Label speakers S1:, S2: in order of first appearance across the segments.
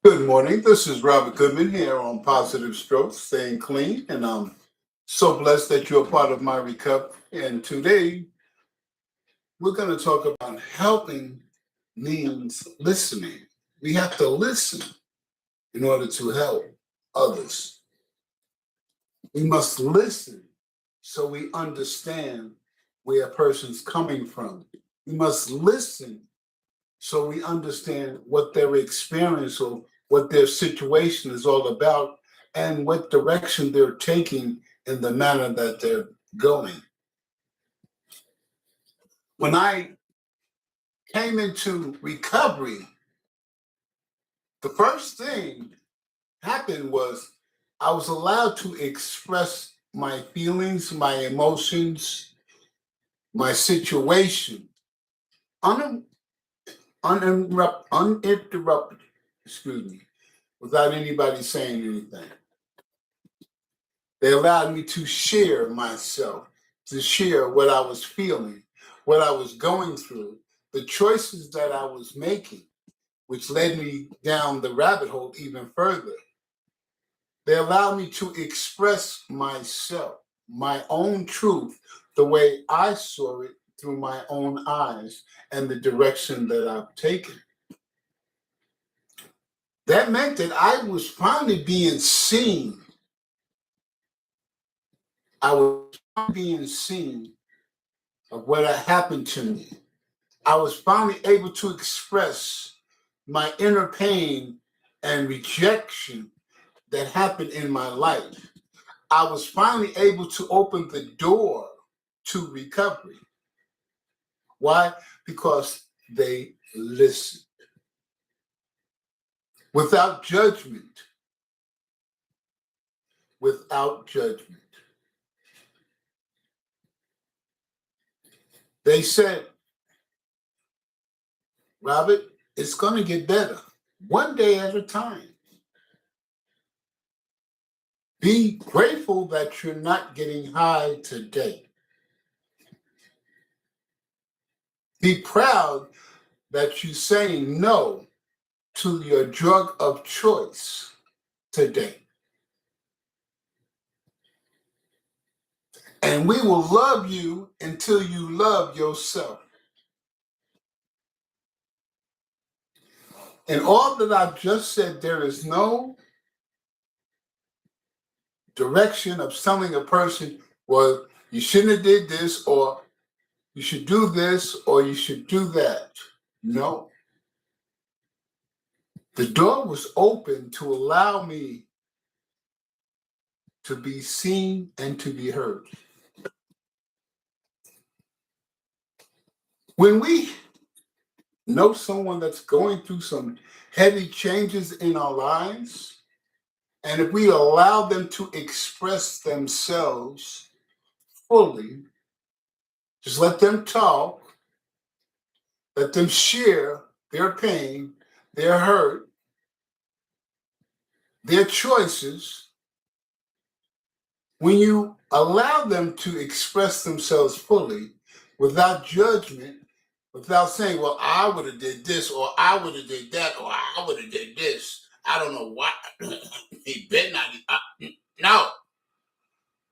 S1: Good morning. This is Robert Goodman here on Positive Strokes, staying clean, and I'm so blessed that you're a part of my recovery. And today we're going to talk about helping means listening. We have to listen in order to help others. We must listen so we understand where a person's coming from. We must listen so we understand what their experience or what their situation is all about and what direction they're taking in the manner that they're going. When I came into recovery, the first thing happened was I was allowed to express my feelings, my emotions, my situation uninterrupted, excuse me, without anybody saying anything. They allowed me to share myself, to share what I was feeling, what I was going through, the choices that I was making, which led me down the rabbit hole even further. They allowed me to express myself, my own truth, the way I saw it through my own eyes and the direction that I've taken. That meant that I was finally being seen. I was being seen of what had happened to me. I was finally able to express my inner pain and rejection that happened in my life. I was finally able to open the door to recovery. Why? Because they listened without judgment, without judgment. They said, Robert, it's going to get better one day at a time. Be grateful that you're not getting high today. Be proud that you're saying no to your drug of choice today. And we will love you until you love yourself. In all that I've just said, there is no direction of telling a person, well, you shouldn't have did this, or you should do this, or you should do that. No. The door was open to allow me to be seen and to be heard. When we know someone that's going through some heavy changes in our lives, and if we allow them to express themselves fully, just let them talk, let them share their pain, their hurt, their choices. When you allow them to express themselves fully without judgment, without saying, well, I would have did this, or I would have did that, or I would have did this. I don't know why. He better not. No.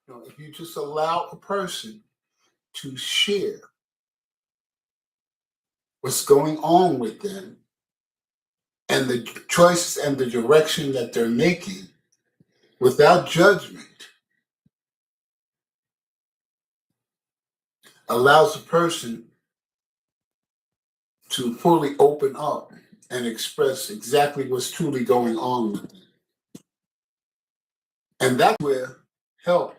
S1: No. If you just allow a person to share what's going on with them and the choices and the direction that they're making without judgment, allows a person to fully open up and express exactly what's truly going on with them. And that's where help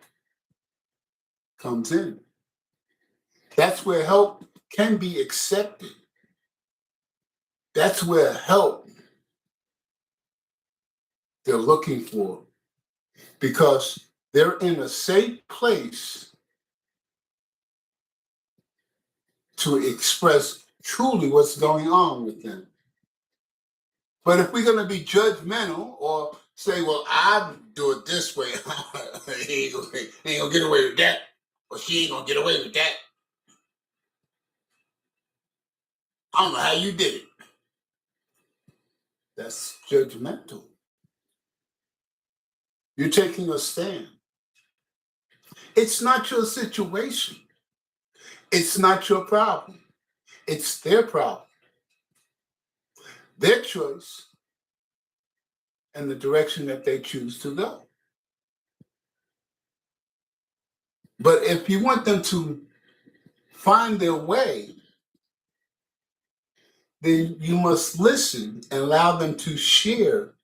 S1: comes in. That's where help can be accepted. That's where help they're looking for, because they're in a safe place to express truly what's going on with them. But if we're going to be judgmental or say, well, I do it this way, he ain't gonna get away with that, or she ain't gonna get away with that. I don't know how you did it. That's judgmental. You're taking a stand. It's not your situation. It's not your problem. It's their problem, their choice, and the direction that they choose to go. But if you want them to find their way, then you must listen and allow them to share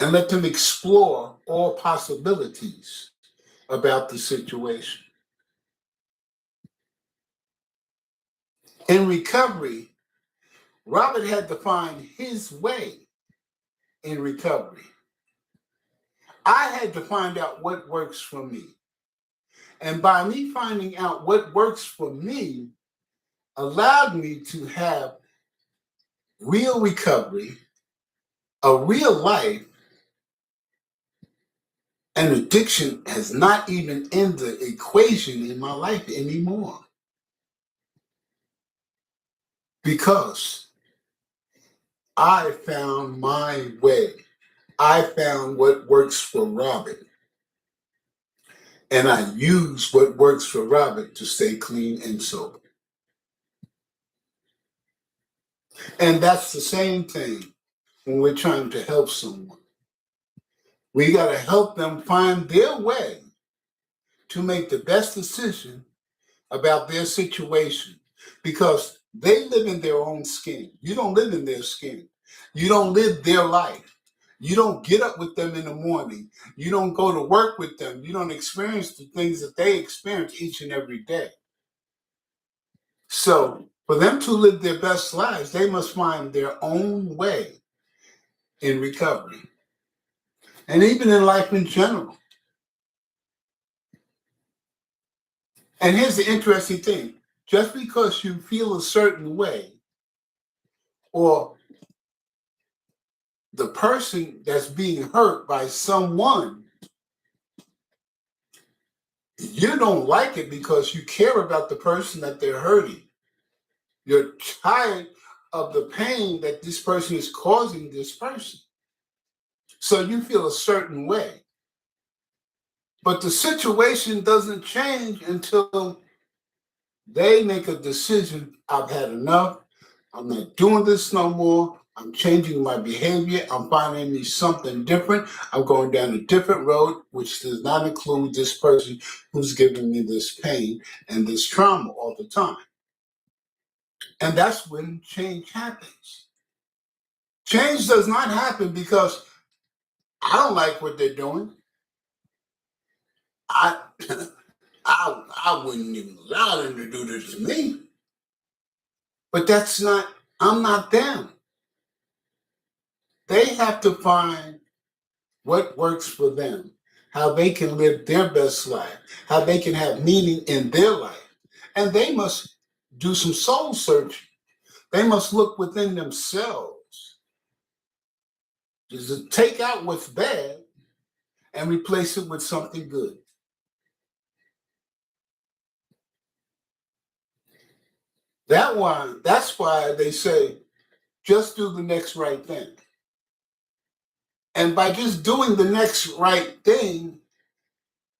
S1: and let them explore all possibilities about the situation. In recovery, Robert had to find his way in recovery. I had to find out what works for me. And by me finding out what works for me, allowed me to have real recovery, a real life, and addiction has not even in the equation in my life anymore. Because I found my way. I found what works for Robert. And I use what works for Robert to stay clean and sober. And that's the same thing when we're trying to help someone. We got to help them find their way to make the best decision about their situation because they live in their own skin. You don't live in their skin. You don't live their life. You don't get up with them in the morning. You don't go to work with them. You don't experience the things that they experience each and every day. So for them to live their best lives, they must find their own way in recovery. And even in life in general. And here's the interesting thing. Just because you feel a certain way, or the person that's being hurt by someone, you don't like it because you care about the person that they're hurting. You're tired of the pain that this person is causing this person. So you feel a certain way. But the situation doesn't change until they make a decision. I've had enough. I'm not doing this no more. I'm changing my behavior. I'm finding me something different. I'm going down a different road, which does not include this person who's giving me this pain and this trauma all the time. And that's when change happens. Change does not happen because I don't like what they're doing. I I wouldn't even allow them to do this to me. But I'm not them. They have to find what works for them, how they can live their best life, how they can have meaning in their life. And they must do some soul searching. They must look within themselves to take out what's bad and replace it with something good. That's why they say, just do the next right thing. And by just doing the next right thing,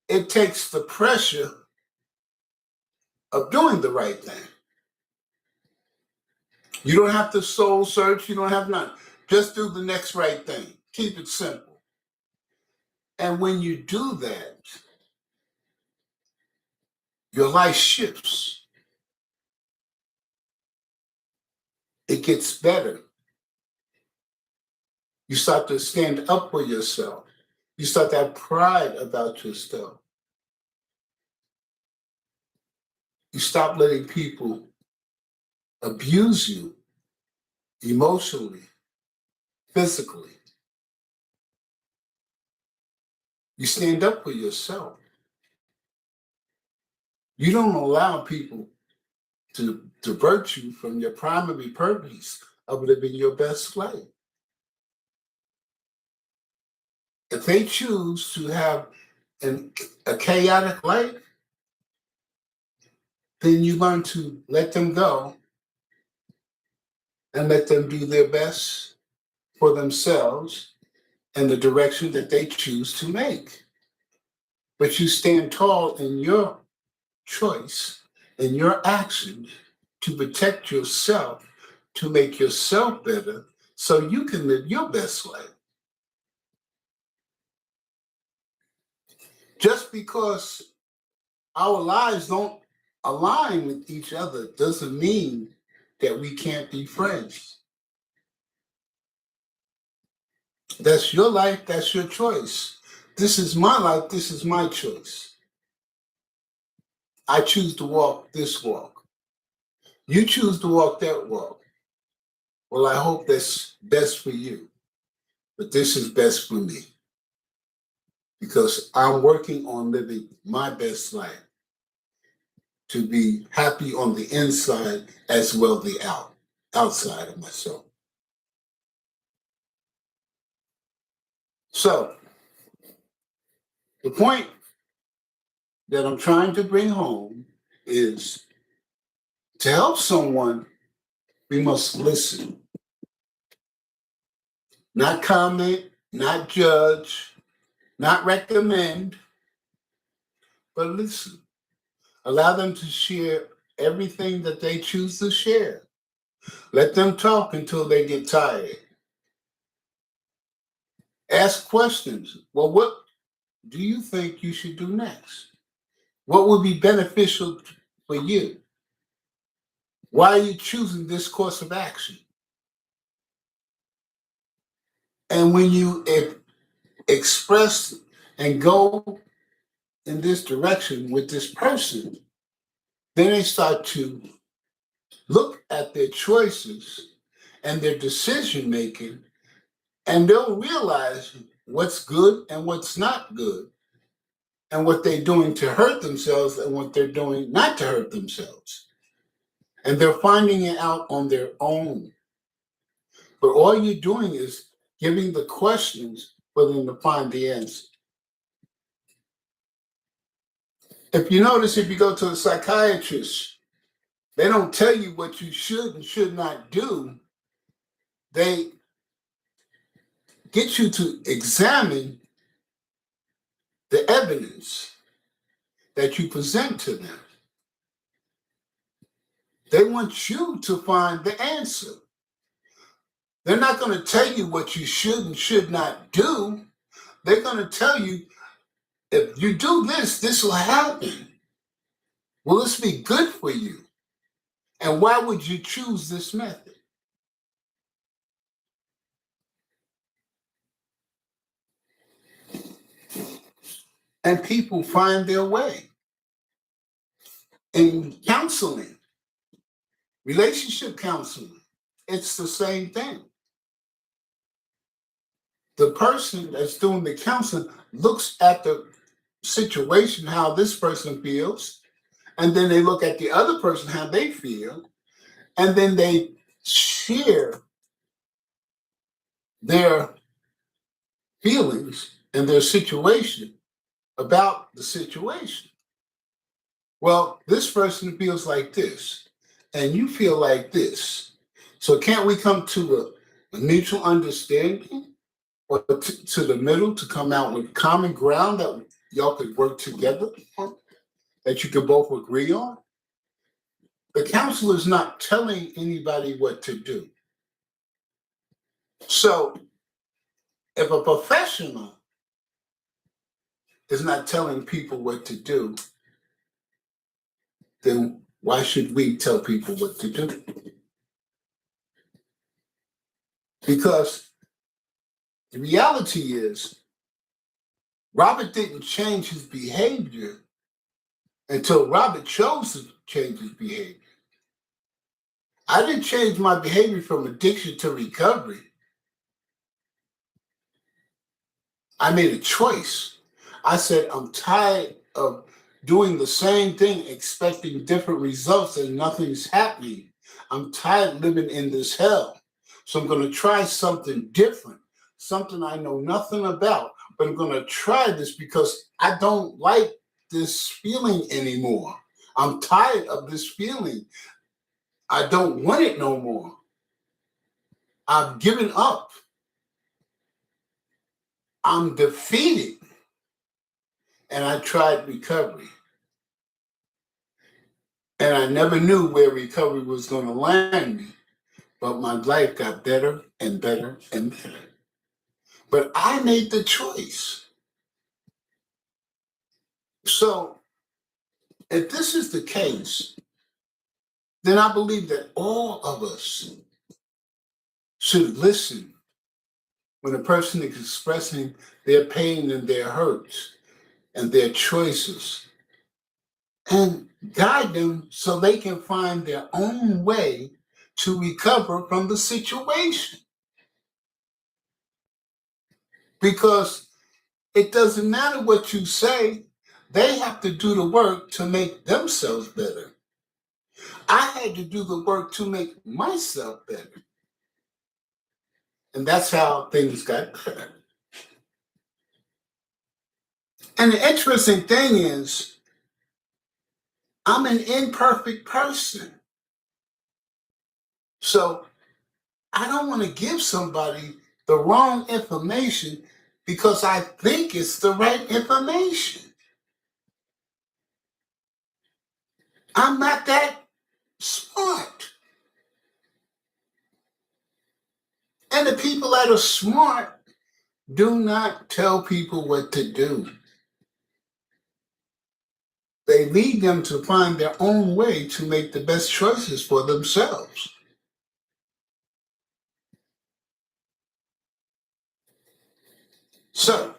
S1: it takes the pressure of doing the right thing. You don't have to soul search. You don't have none. Just do the next right thing. Keep it simple. And when you do that, your life shifts. It gets better. You start to stand up for yourself. You start to have pride about yourself. You stop letting people abuse you emotionally, physically. You stand up for yourself. You don't allow people to divert you from your primary purpose of living your best life. If they choose to have a chaotic life, then you learn to let them go and let them do their best for themselves and the direction that they choose to make. But you stand tall in your choice, in your actions to protect yourself, to make yourself better so you can live your best life. Just because our lives don't align with each other doesn't mean that we can't be friends. That's your life, that's your choice. This is my life, this is my choice. I choose to walk this walk. You choose to walk that walk. Well, I hope that's best for you, but this is best for me because I'm working on living my best life to be happy on the inside as well the outside of myself. So the point that I'm trying to bring home is to help someone, we must listen, not comment, not judge, not recommend, but listen. Allow them to share everything that they choose to share. Let them talk until they get tired. Ask questions. Well, what do you think you should do next? What would be beneficial for you? Why are you choosing this course of action? And when you express and go in this direction with this person, then they start to look at their choices and their decision making, and they'll realize what's good and what's not good, and what they're doing to hurt themselves and what they're doing not to hurt themselves. And they're finding it out on their own. But all you're doing is giving the questions for them to find the answer. If you notice, if you go to a psychiatrist, they don't tell you what you should and should not do. They get you to examine the evidence that you present to them. They want you to find the answer. They're not going to tell you what you should and should not do. They're going to tell you, if you do this, this will happen. Will this be good for you? And why would you choose this method? And people find their way. In counseling, relationship counseling, it's the same thing. The person that's doing the counseling looks at the situation, how this person feels, and then they look at the other person, how they feel, and then they share their feelings and their situation about the situation. Well, this person feels like this, and you feel like this. So can't we come to a mutual understanding or to the middle to come out with common ground that y'all could work together on, that you could both agree on? The counselor is not telling anybody what to do. So if a professional is not telling people what to do, then why should we tell people what to do? Because the reality is, Robert didn't change his behavior until Robert chose to change his behavior. I didn't change my behavior from addiction to recovery. I made a choice. I said, I'm tired of doing the same thing, expecting different results, and nothing's happening. I'm tired of living in this hell. So I'm going to try something different, something I know nothing about, but I'm going to try this because I don't like this feeling anymore. I'm tired of this feeling. I don't want it no more. I've given up. I'm defeated. And I tried recovery. And I never knew where recovery was going to land me. But my life got better and better and better. But I made the choice. So if this is the case, then I believe that all of us should listen when a person is expressing their pain and their hurts and their choices, and guide them so they can find their own way to recover from the situation. Because it doesn't matter what you say, they have to do the work to make themselves better. I had to do the work to make myself better. And that's how things got better. And the interesting thing is, I'm an imperfect person. So I don't want to give somebody the wrong information because I think it's the right information. I'm not that smart. And the people that are smart do not tell people what to do. They lead them to find their own way to make the best choices for themselves. So,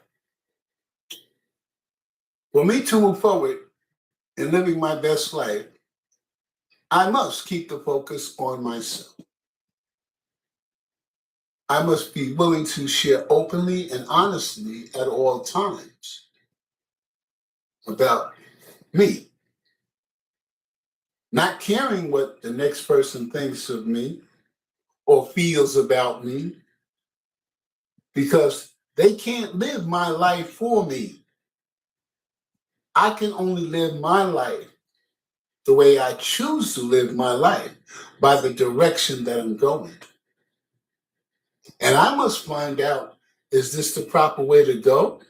S1: for me to move forward in living my best life, I must keep the focus on myself. I must be willing to share openly and honestly at all times about me, not caring what the next person thinks of me or feels about me, because they can't live my life for me. I can only live my life the way I choose to live my life, by the direction that I'm going. And I must find out, is this the proper way to go?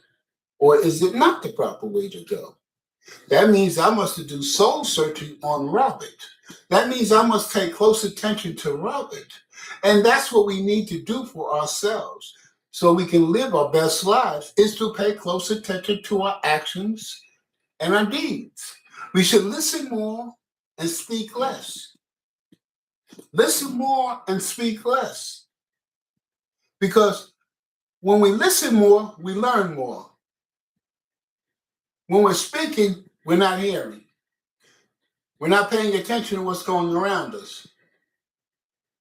S1: Or is it not the proper way to go? That means I must do soul searching on Robert. That means I must pay close attention to Robert. And that's what we need to do for ourselves so we can live our best lives, is to pay close attention to our actions and our deeds. We should listen more and speak less. Listen more and speak less. Because when we listen more, we learn more. When we're speaking, we're not hearing. We're not paying attention to what's going around us.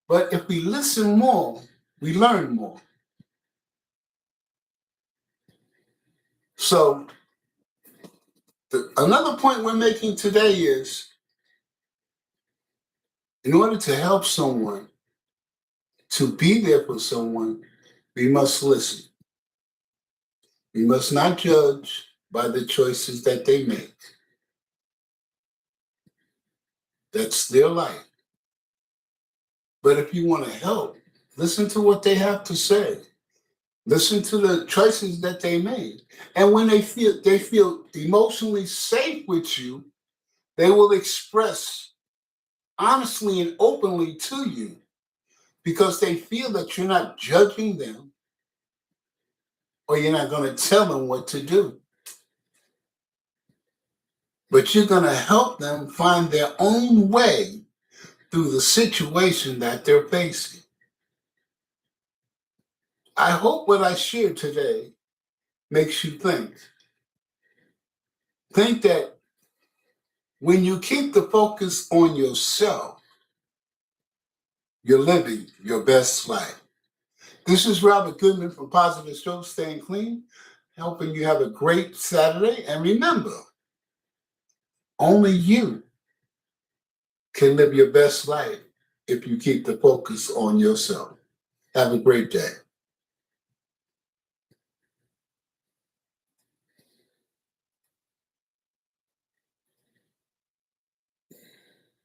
S1: But if we listen more, we learn more. So another point we're making today is, in order to help someone, to be there for someone, we must listen. We must not judge by the choices that they make. That's their life. But if you want to help, listen to what they have to say. Listen to the choices that they made. And when they feel emotionally safe with you, they will express honestly and openly to you, because they feel that you're not judging them or you're not going to tell them what to do. But you're going to help them find their own way through the situation that they're facing. I hope what I shared today makes you think. Think that when you keep the focus on yourself, you're living your best life. This is Robert Goodman from Positive Strokes, Staying Clean, helping you have a great Saturday. And remember, only you can live your best life if you keep the focus on yourself. Have a great day.